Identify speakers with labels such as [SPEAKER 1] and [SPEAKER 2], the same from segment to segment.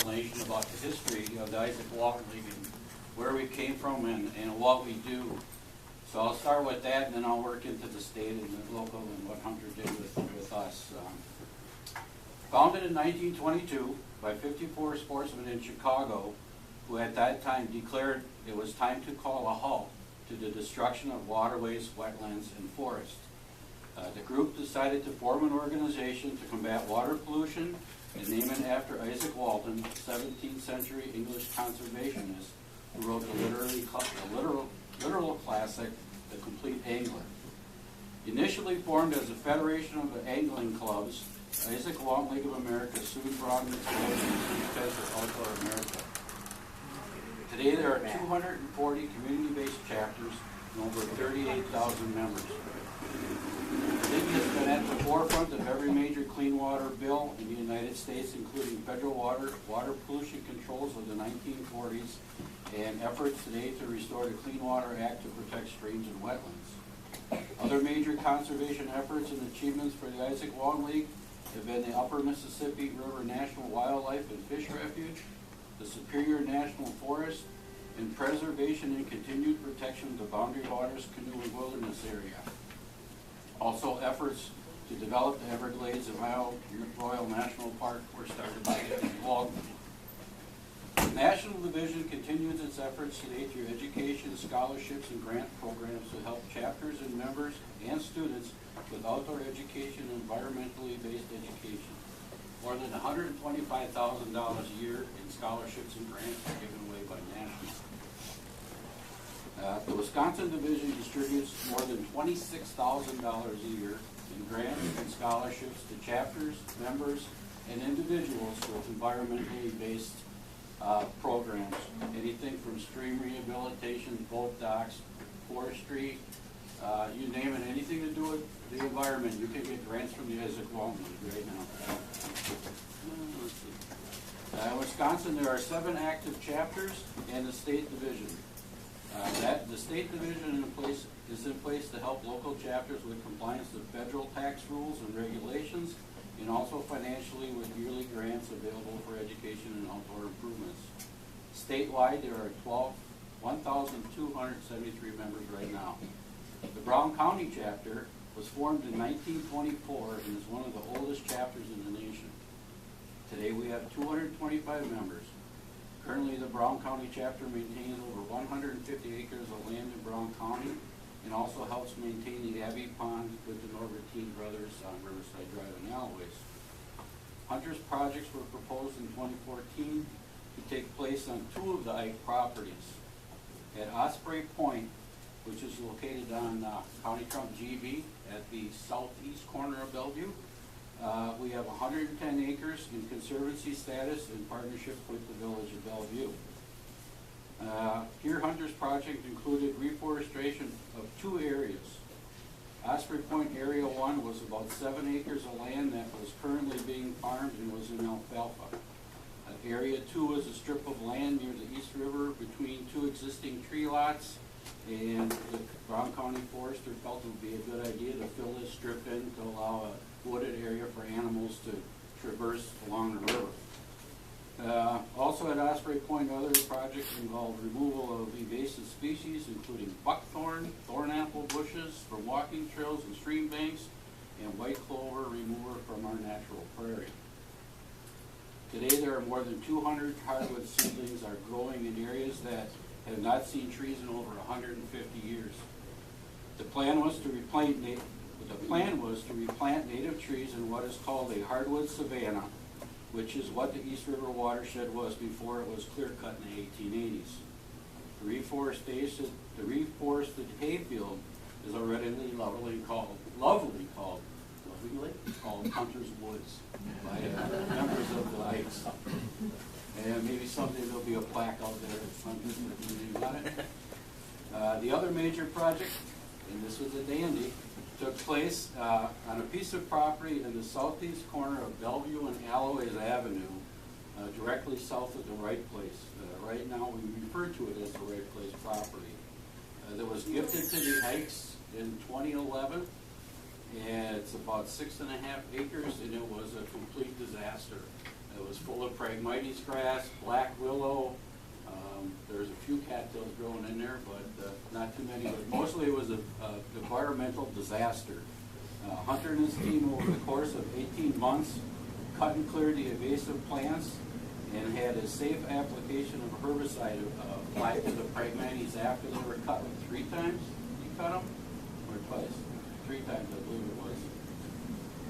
[SPEAKER 1] explanation about the history of the Isaac Walton League and where we came from and what we do. So I'll start with that, and then I'll work into the state and the local and what Hunter did with us. Founded in 1922 by 54 sportsmen in Chicago, who at that time declared it was time to call a halt to the destruction of waterways, wetlands, and forests. The group decided to form an organization to combat water pollution and name it after Isaac Walton, 17th century English conservationist, who wrote the literal classic, The Complete Angler. Initially formed as a federation of angling clubs, Isaac Walton League of America soon broadened its goals to defend outdoor America. Today there are 240 community-based chapters and over 38,000 members. The league has been at the forefront of every major clean water bill in the United States, including federal water pollution controls of the 1940s and efforts today to restore the Clean Water Act to protect streams and wetlands. Other major conservation efforts and achievements for the Isaac Walton League have been the Upper Mississippi River National Wildlife and Fish Refuge, the Superior National Forest, and preservation and continued protection of the Boundary Waters Canoe and Wilderness Area. Also, efforts to develop the Everglades and Royal National Park were started by the Walton. The National Division continues its efforts today through education, scholarships, and grant programs to help chapters and members and students with outdoor education and environmentally based education. More than $125,000 a year in scholarships and grants are given away by National. The Wisconsin Division distributes more than $26,000 a year in grants and scholarships to chapters, members, and individuals with environmentally based programs. Anything from stream rehabilitation, boat docks, forestry, you name it, anything to do with the environment, you can get grants from the Isaac Walton League right now. Let's see. In Wisconsin, there are 7 active chapters and the state division. The state division is in place to help local chapters with compliance with federal tax rules and regulations, and also financially with yearly grants available for education and outdoor improvements. Statewide, there are 1,273 members right now. The Brown County chapter was formed in 1924 and is one of the oldest chapters in the nation. Today we have 225 members. Currently, the Brown County chapter maintains over 150 acres of land in Brown County and also helps maintain the Abbey Pond with the Norbertine brothers on Riverside Drive and Alloways. Hunter's projects were proposed in 2014 to take place on 2 of the Ike properties. At Osprey Point, which is located on County Trunk GB at the southeast corner of Bellevue, we have 110 acres in conservancy status in partnership with the village of Bellevue. Here, Hunter's project included reforestation of 2 areas. Osprey Point Area 1 was about 7 acres of land that was currently being farmed and was in alfalfa. Area 2 was a strip of land near the East River between 2 existing tree lots, and the Brown County Forester felt it would be a good idea to fill this strip in to allow a wooded area for animals to traverse along the river. Also at Osprey Point, other projects involved removal of invasive species, including buckthorn, thornapple bushes from walking trails and stream banks, and white clover remover from our natural prairie. Today there are more than 200 hardwood seedlings are growing in areas that have not seen trees in over 150 years. The plan was to replant native trees in what is called a hardwood savanna, which is what the East River watershed was before it was clear-cut in the 1880s. The reforested hayfield is already lovingly called Hunter's Woods by members of the Ikes. And maybe someday there'll be a plaque out there at Hunter's Woods about it. The other major project, and this was a dandy, took place on a piece of property in the southeast corner of Bellevue and Alloways Avenue, directly south of the Right Place. Right now we refer to it as the Right Place property. That was gifted to the Ikes in 2011, and it's about 6.5 acres, and it was a complete disaster. It was full of Phragmites grass, black willow. There's a few cattails growing in there, but not too many. But mostly it was an environmental disaster. Hunter and his team, over the course of 18 months, cut and cleared the invasive plants and had a safe application of herbicide applied to the Phragmites after they were cut. 3 times you cut them? Or twice? 3 times, I believe it was.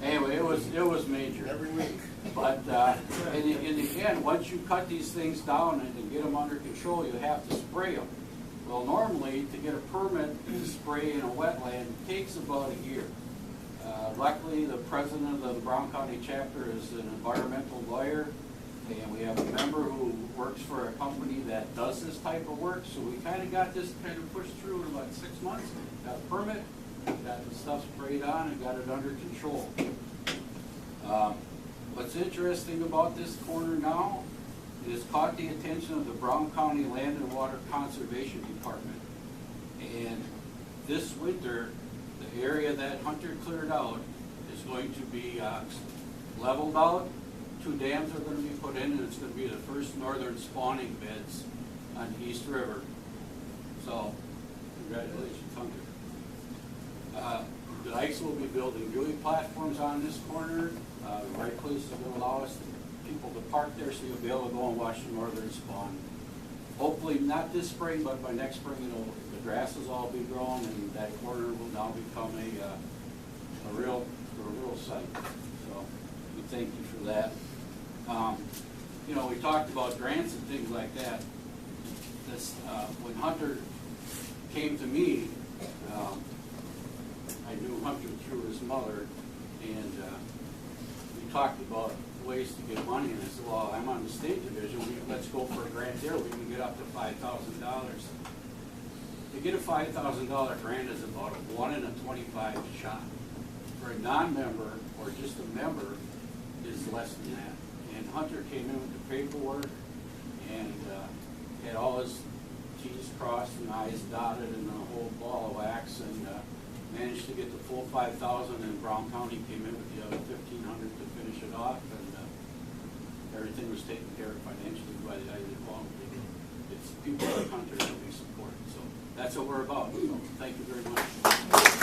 [SPEAKER 1] Anyway, it was major.
[SPEAKER 2] Every week.
[SPEAKER 1] But in the end, once you cut these things down and get them under control, you have to spray them. Well, normally, to get a permit to spray in a wetland takes about a year. Luckily, the president of the Brown County chapter is an environmental lawyer, and we have a member who works for a company that does this type of work, so we kind of got this kind of pushed through in about 6 months. Got a permit, got the stuff sprayed on, and got it under control. What's interesting about this corner now, it has caught the attention of the Brown County Land and Water Conservation Department. And this winter, the area that Hunter cleared out is going to be leveled out. 2 dams are going to be put in, and it's going to be the first northern spawning beds on the East River. So, congratulations, Hunter. The dikes will be building viewing platforms on this corner. The right place is going to allow us people to park there, so you'll be able to go and watch the northern spawn. Hopefully not this spring, but by next spring, the grasses all be grown, and that corner will now become a real site. So we thank you for that. We talked about grants and things like that. When Hunter came to me, I knew Hunter through his mother, and we talked about ways to get money, and I said, well, I'm on the state division, let's go for a grant there, we can get up to $5,000. To get a $5,000 grant is about a 1 in 25 shot. For a non-member, or just a member, is less than that. And Hunter came in with the paperwork, and had all his T's crossed and I's dotted and a whole ball of wax, and managed to get the full $5,000, and Brown County came in with the other $1,500 to finish it off, and everything was taken care of financially by the Isaac Long. It's people like Hunter that we support, so that's what we're about. So thank you very much.